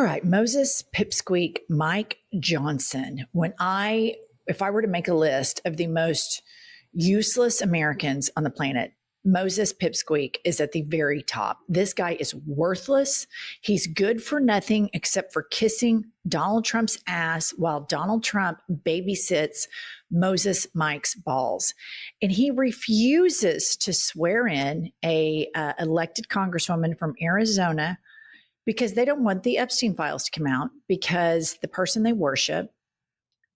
All right, Moses Pipsqueak, Mike Johnson. If I were to make a list of the most useless Americans on the planet, Moses Pipsqueak is at the very top. This guy is worthless. He's good for nothing except for kissing Donald Trump's ass while Donald Trump babysits Moses Mike's balls. And he refuses to swear in a elected congresswoman from Arizona because they don't want the Epstein files to come out, because the person they worship,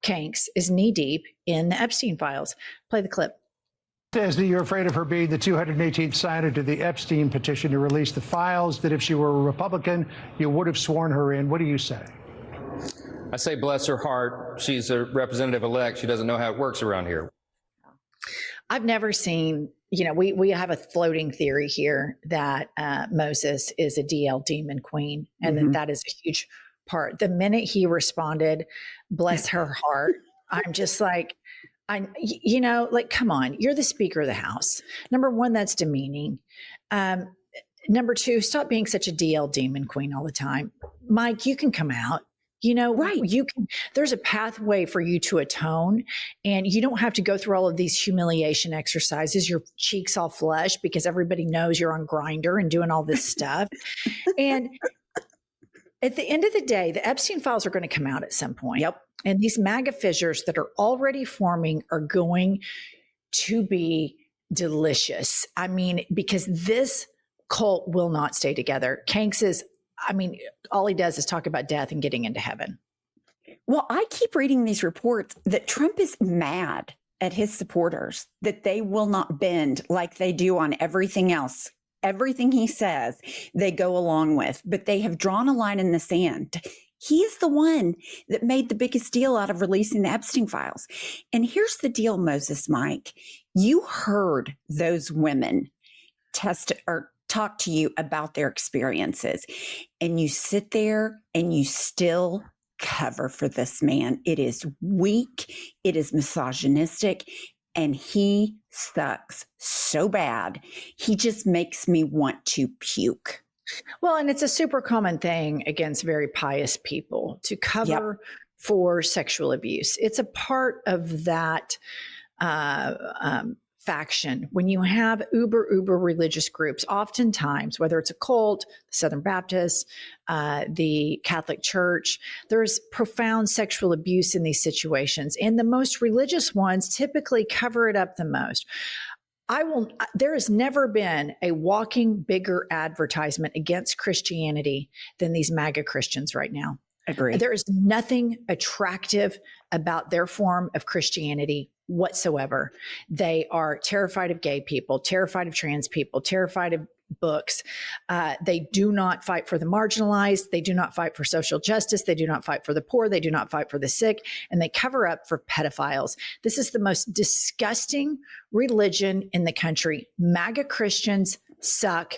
Kanks, is knee deep in the Epstein files. Play the clip. Says that you're afraid of her being the 218th signer to the Epstein petition to release the files, that if she were a Republican, you would have sworn her in. What do you say? I say, bless her heart. She's a representative-elect. She doesn't know how it works around here. I've never seen, we have a floating theory here that Moses is a DL demon queen, and that is a huge part. The minute he responded, bless her heart, I'm just like, come on, you're the Speaker of the House. Number one, that's demeaning. Number two, stop being such a DL demon queen all the time. Mike, you can come out. Right. There's a pathway for you to atone, and you don't have to go through all of these humiliation exercises, your cheeks all flushed because everybody knows you're on Grindr and doing all this stuff. And at the end of the day, the Epstein files are going to come out at some point. Yep. And these MAGA fissures that are already forming are going to be delicious. I mean, because this cult will not stay together. Kanks all he does is talk about death and getting into heaven. Well, I keep reading these reports that Trump is mad at his supporters, that they will not bend like they do on everything else. Everything he says, they go along with, but they have drawn a line in the sand. He's the one that made the biggest deal out of releasing the Epstein files. And here's the deal, Moses Mike. You heard those women talk to you about their experiences, and you sit there and you still cover for this man. It is weak. It is misogynistic. And he sucks so bad. He just makes me want to puke. Well, and it's a super common thing against very pious people to cover for sexual abuse. It's a part of that faction. When you have uber religious groups, oftentimes, whether it's a cult, the Southern Baptists, the Catholic Church, there's profound sexual abuse in these situations. And the most religious ones typically cover it up the most. There has never been a walking bigger advertisement against Christianity than these MAGA Christians right now. Agree. There is nothing attractive about their form of Christianity whatsoever. They are terrified of gay people, terrified of trans people, terrified of books. They do not fight for the marginalized. They do not fight for social justice. They do not fight for the poor. They do not fight for the sick. And they cover up for pedophiles. This is the most disgusting religion in the country. MAGA Christians suck.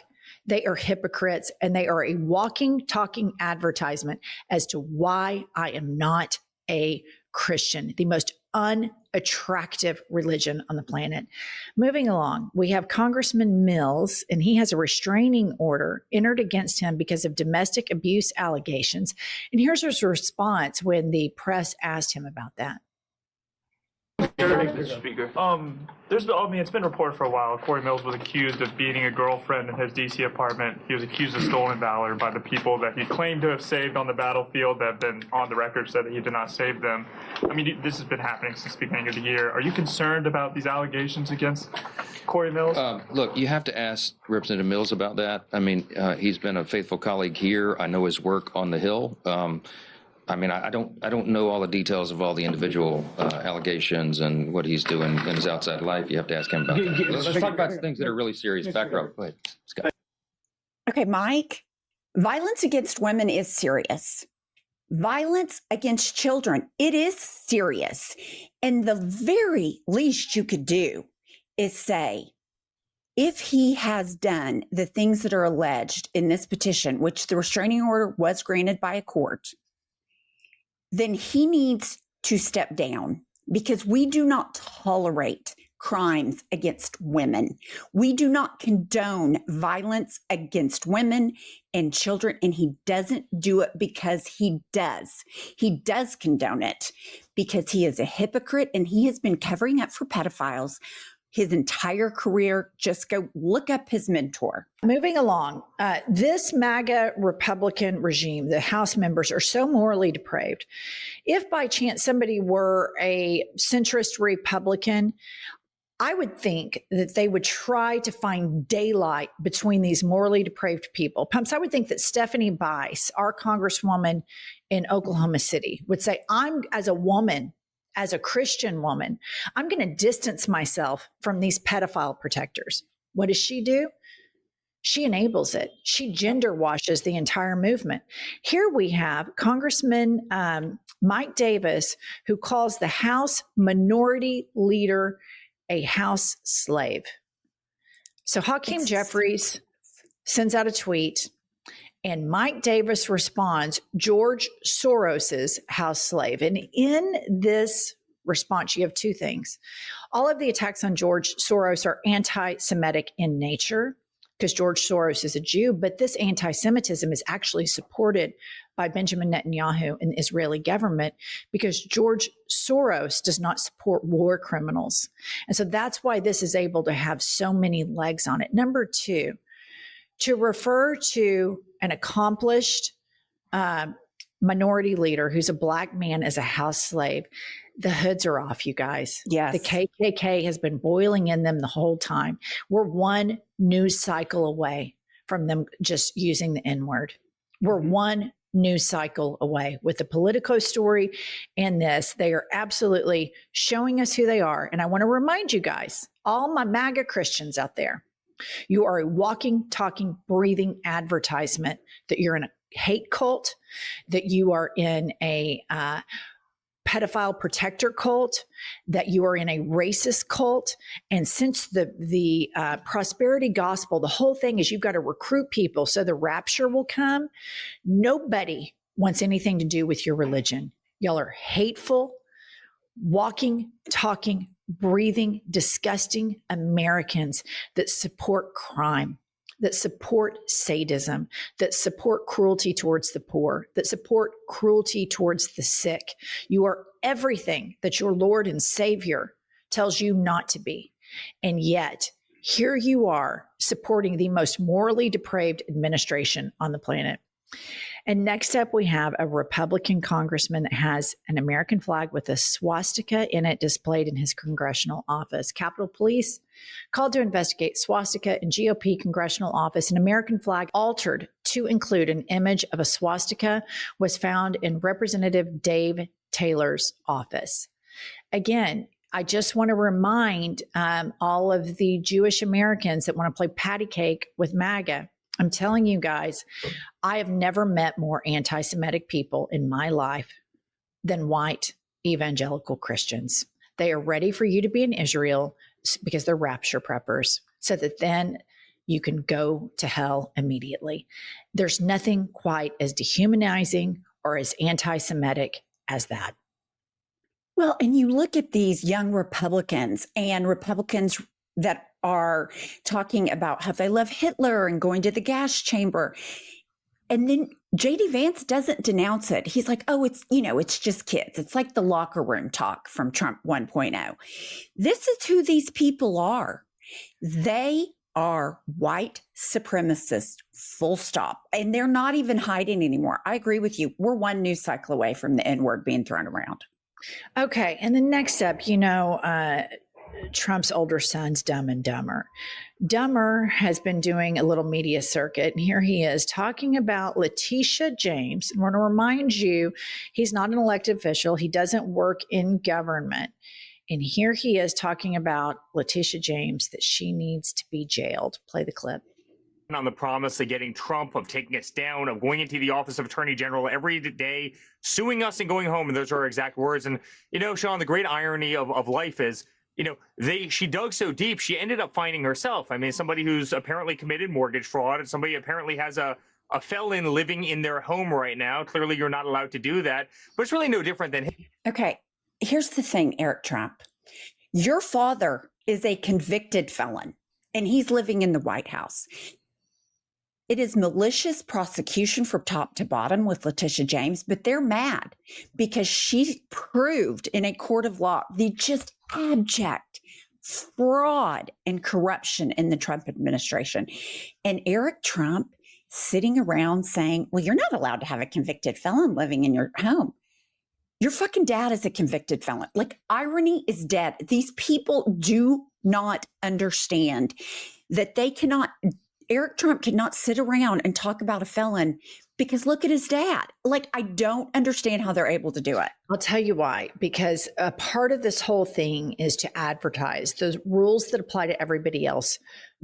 They are hypocrites, and they are a walking, talking advertisement as to why I am not a Christian, the most unattractive religion on the planet. Moving along, we have Congressman Mills, and he has a restraining order entered against him because of domestic abuse allegations. And here's his response when the press asked him about that. Mr. Speaker. It's been reported for a while. Corey Mills was accused of beating a girlfriend in his D.C. apartment. He was accused of stolen valor by the people that he claimed to have saved on the battlefield that have been on the record said that he did not save them. I mean, this has been happening since the beginning of the year. Are you concerned about these allegations against Corey Mills? Look, you have to ask Representative Mills about that. I mean, he's been a faithful colleague here. I know his work on the Hill. I don't know all the details of all the individual allegations and what he's doing in his outside life. You have to ask him about that. Let's talk about things that are really serious. Back row. Go ahead, Scott. Okay, Mike, violence against women is serious. Violence against children, it is serious. And the very least you could do is say, if he has done the things that are alleged in this petition, which the restraining order was granted by a court, then he needs to step down, because we do not tolerate crimes against women. We do not condone violence against women and children, and he doesn't do it because he does. He does condone it because he is a hypocrite, and he has been covering up for pedophiles his entire career. Just go look up his mentor. Moving along, this MAGA Republican regime, the House members are so morally depraved. If by chance somebody were a centrist Republican, I would think that they would try to find daylight between these morally depraved people. Pumps, I would think that Stephanie Bice, our congresswoman in Oklahoma City, would say, I'm, as a woman, as a Christian woman, I'm going to distance myself from these pedophile protectors. What does she do? She enables it. She gender washes the entire movement. Here we have Congressman Mike Davis, who calls the House Minority Leader a house slave. So Hakeem Jeffries sends out a tweet, and Mike Davis responds, George Soros's house slave. And in this response, you have two things. All of the attacks on George Soros are anti-Semitic in nature, because George Soros is a Jew, but this anti-Semitism is actually supported by Benjamin Netanyahu and the Israeli government, because George Soros does not support war criminals. And so that's why this is able to have so many legs on it. Number two, to refer to an accomplished minority leader who's a Black man as a house slave, the hoods are off, you guys. Yes. The KKK has been boiling in them the whole time. We're one news cycle away from them just using the N-word. We're one news cycle away with the Politico story and this. They are absolutely showing us who they are. And I want to remind you guys, all my MAGA Christians out there, you are a walking, talking, breathing advertisement that you're in a hate cult, that you are in a pedophile protector cult, that you are in a racist cult. And since the prosperity gospel, the whole thing is you've got to recruit people so the rapture will come. Nobody wants anything to do with your religion. Y'all are hateful, walking, talking, breathing, disgusting Americans that support crime, that support sadism, that support cruelty towards the poor, that support cruelty towards the sick. You are everything that your Lord and Savior tells you not to be. And yet, here you are supporting the most morally depraved administration on the planet. And next up, we have a Republican congressman that has an American flag with a swastika in it displayed in his congressional office. Capitol Police called to investigate swastika in GOP congressional office. An American flag altered to include an image of a swastika was found in Representative Dave Taylor's office. Again, I just want to remind all of the Jewish Americans that want to play patty cake with MAGA. I'm telling you guys, I have never met more anti-Semitic people in my life than white evangelical Christians. They are ready for you to be in Israel because they're rapture preppers, so that then you can go to hell immediately. There's nothing quite as dehumanizing or as anti-Semitic as that. Well, and you look at these young Republicans and Republicans that are talking about how they love Hitler and going to the gas chamber. And then JD Vance doesn't denounce it. He's like, oh, it's just kids. It's like the locker room talk from Trump 1.0. This is who these people are. They are white supremacists, full stop. And they're not even hiding anymore. I agree with you. We're one news cycle away from the N-word being thrown around. Okay. And then next up, Trump's older son's Dumb and Dumber. Dumber has been doing a little media circuit, and here he is talking about Letitia James. I want to remind you, he's not an elected official. He doesn't work in government. And here he is talking about Letitia James, that she needs to be jailed. Play the clip. On the promise of getting Trump, of taking us down, of going into the office of Attorney General every day, suing us and going home. And those are her exact words. And, Sean, the great irony of life is, she dug so deep, she ended up finding herself. I mean, somebody who's apparently committed mortgage fraud, and somebody apparently has a felon living in their home right now. Clearly, you're not allowed to do that. But it's really no different than him. Okay, here's the thing, Eric Trump. Your father is a convicted felon, and he's living in the White House. It is malicious prosecution from top to bottom with Letitia James, but they're mad because she proved in a court of law the just abject fraud and corruption in the Trump administration. And Eric Trump sitting around saying, well, you're not allowed to have a convicted felon living in your home. Your fucking dad is a convicted felon. Like, irony is dead. These people do not understand that they cannot, Eric Trump cannot sit around and talk about a felon because look at his dad. Like, I don't understand how they're able to do it. I'll tell you why, because a part of this whole thing is to advertise. Those rules that apply to everybody else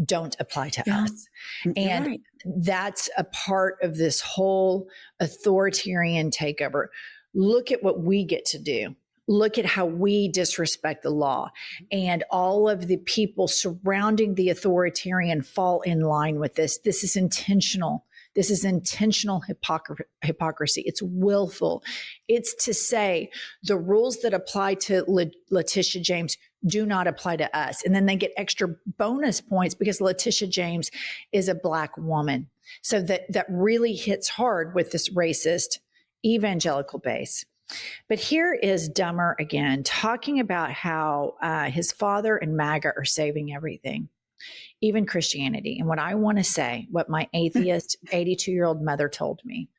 don't apply to us. And Right. that's a part of this whole authoritarian takeover. Look at what we get to do. Look at how we disrespect the law, and all of the people surrounding the authoritarian fall in line with this. This is intentional. This is intentional hypocrisy. It's willful. It's to say the rules that apply to Letitia James do not apply to us. And then they get extra bonus points because Letitia James is a Black woman. So that really hits hard with this racist evangelical base. But here is Dummer again, talking about how his father and MAGA are saving everything, even Christianity. And what I want to say, what my atheist 82-year-old mother told me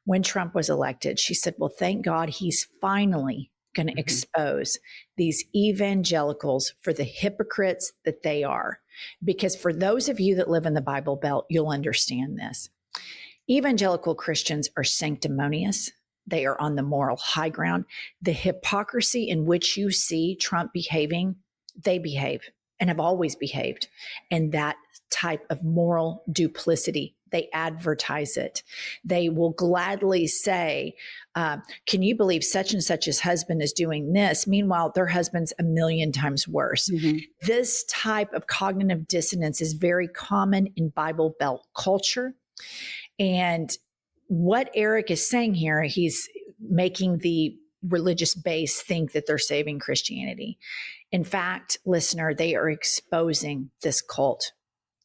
when Trump was elected, she said, well, thank God he's finally going to expose these evangelicals for the hypocrites that they are. Because for those of you that live in the Bible Belt, you'll understand this. Evangelical Christians are sanctimonious. They are on the moral high ground. The hypocrisy in which you see Trump behaving, they behave and have always behaved. And that type of moral duplicity, they advertise it. They will gladly say, can you believe such and such's husband is doing this? Meanwhile, their husband's a million times worse. This type of cognitive dissonance is very common in Bible Belt culture. And what Eric is saying here, he's making the religious base think that they're saving Christianity. In fact, listener, they are exposing this cult,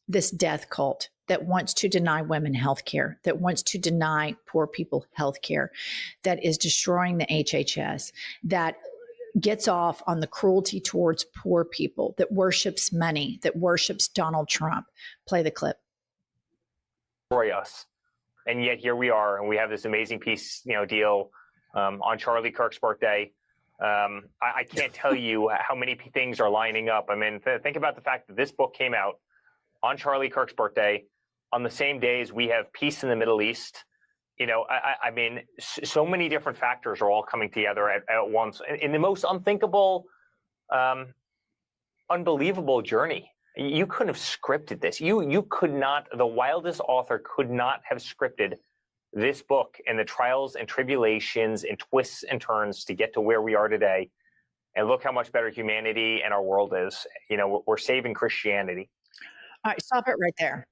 this death cult that wants to deny women health care, that wants to deny poor people health care, that is destroying the HHS, that gets off on the cruelty towards poor people, that worships money, that worships Donald Trump. Play the clip. Destroy us. And yet here we are, and we have this amazing peace, deal on Charlie Kirk's birthday. I can't tell you how many things are lining up. I mean, think about the fact that this book came out on Charlie Kirk's birthday, on the same day as we have peace in the Middle East. I mean, so many different factors are all coming together at once in the most unthinkable, unbelievable journey. You couldn't have scripted this. You could not, the wildest author could not have scripted this book and the trials and tribulations and twists and turns to get to where we are today. And look how much better humanity and our world is. We're saving Christianity. All right, stop it right there.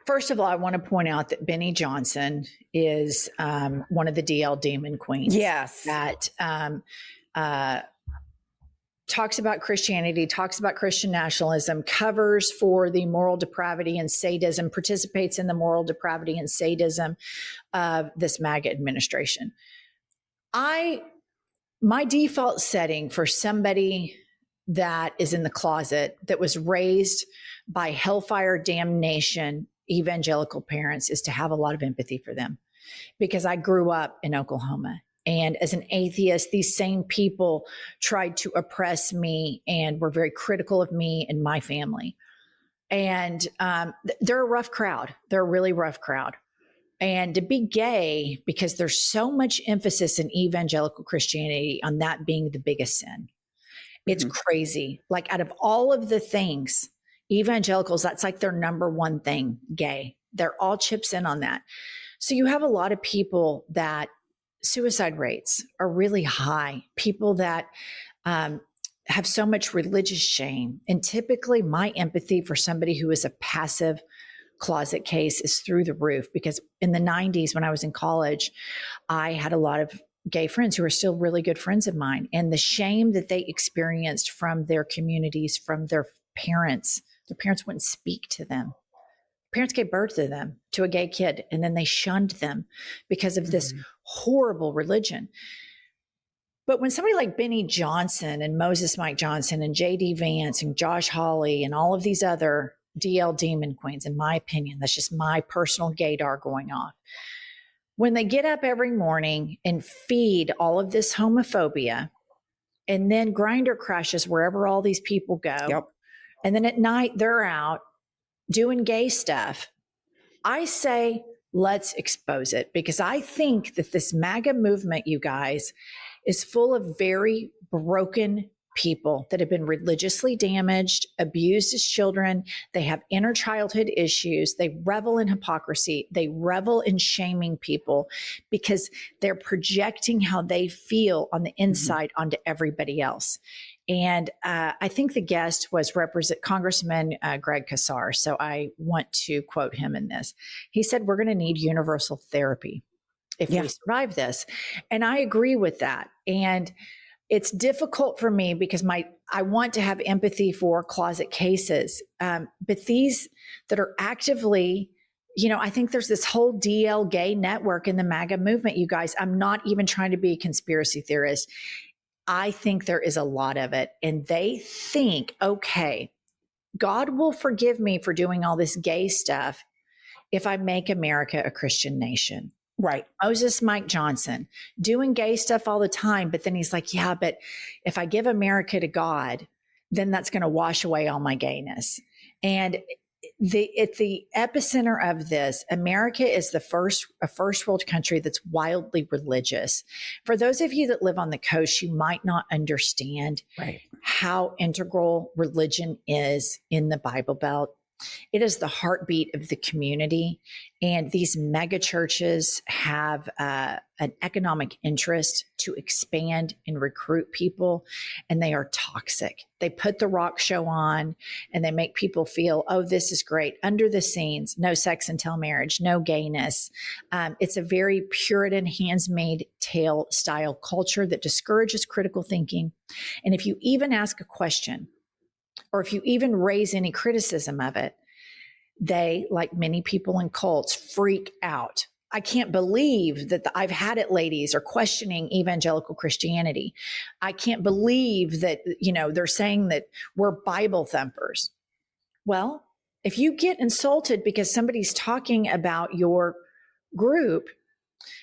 First of all, I want to point out that Benny Johnson is one of the DL Demon Queens. Yes. That talks about Christianity, talks about Christian nationalism, covers for the moral depravity and sadism, participates in the moral depravity and sadism of this MAGA administration. My default setting for somebody that is in the closet, that was raised by hellfire damnation evangelical parents, is to have a lot of empathy for them, because I grew up in Oklahoma. And as an atheist, these same people tried to oppress me and were very critical of me and my family. And they're a rough crowd. They're a really rough crowd. And to be gay, because there's so much emphasis in evangelical Christianity on that being the biggest sin. It's crazy. Like, out of all of the things, evangelicals, that's like their number one thing, gay. They're all chips in on that. So you have a lot of people that suicide rates are really high, people that have so much religious shame. And typically my empathy for somebody who is a passive closet case is through the roof, because in the 90s, when I was in college, I had a lot of gay friends who are still really good friends of mine, and the shame that they experienced from their communities, from their parents. Their parents wouldn't speak to them. Parents gave birth to them, to a gay kid, and then they shunned them because of this horrible religion. But when somebody like Benny Johnson and Moses Mike Johnson and J.D. Vance and Josh Hawley and all of these other DL demon queens, in my opinion, that's just my personal gaydar going off. When they get up every morning and feed all of this homophobia, and then Grindr crashes wherever all these people go, and then at night they're out doing gay stuff, I say, let's expose it, because I think that this MAGA movement, you guys, is full of very broken people that have been religiously damaged, abused as children. They have inner childhood issues. They revel in hypocrisy. They revel in shaming people because they're projecting how they feel on the inside onto everybody else. And I think the guest was Congressman Greg Casar. So I want to quote him in this. He said, we're going to need universal therapy if we survive this. And I agree with that. And it's difficult for me because I want to have empathy for closet cases. But these that are actively, I think there's this whole DL gay network in the MAGA movement, you guys. I'm not even trying to be a conspiracy theorist. I think there is a lot of it. And they think, okay, God will forgive me for doing all this gay stuff if I make America a Christian nation. Right. Moses Mike Johnson doing gay stuff all the time. But then he's like, yeah, but if I give America to God, then that's going to wash away all my gayness. And at the epicenter of this, America is a first world country that's wildly religious. For those of you that live on the coast, you might not understand how integral religion is in the Bible Belt. It is the heartbeat of the community. And these mega churches have an economic interest to expand and recruit people, and they are toxic. They put the rock show on and they make people feel, oh, this is great. Under the scenes, no sex until marriage, no gayness. It's a very Puritan, hands-made tale style culture that discourages critical thinking. And if you even ask a question, or if you even raise any criticism of it, they, like many people in cults, freak out. I can't believe that I've had it ladies are questioning evangelical Christianity. I can't believe that, they're saying that we're Bible thumpers. Well, if you get insulted because somebody's talking about your group,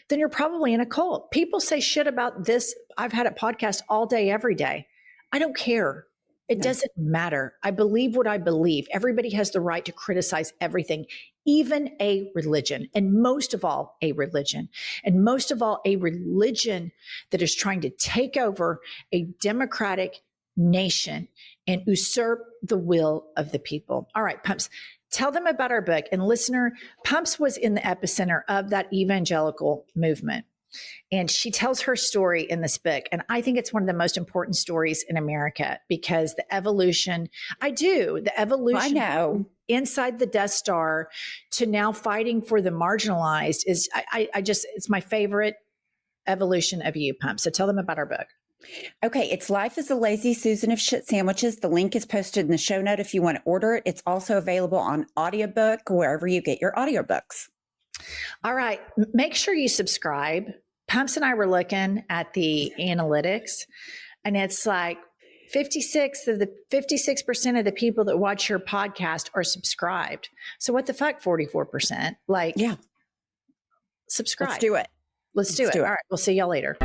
then you're probably in a cult. People say shit about this. I've had a podcast all day, every day. I don't care. It doesn't matter. I believe what I believe. Everybody has the right to criticize everything, even a religion, and most of all, a religion. And most of all, a religion that is trying to take over a democratic nation and usurp the will of the people. All right, Pumps, tell them about our book. And listener, Pumps was in the epicenter of that evangelical movement. And she tells her story in this book. And I think it's one of the most important stories in America because the evolution I know. Inside the Death Star to now fighting for the marginalized is, it's my favorite evolution of you, Pump. So tell them about our book. Okay, it's Life is a Lazy Susan of Shit Sandwiches. The link is posted in the show note if you want to order it. It's also available on audiobook, wherever you get your audiobooks. All right. Make sure you subscribe. Pumps and I were looking at the analytics, and it's like 56% of the people that watch your podcast are subscribed. So what the fuck, 44%? Subscribe. Let's do it. Let's do it. All right. We'll see y'all later.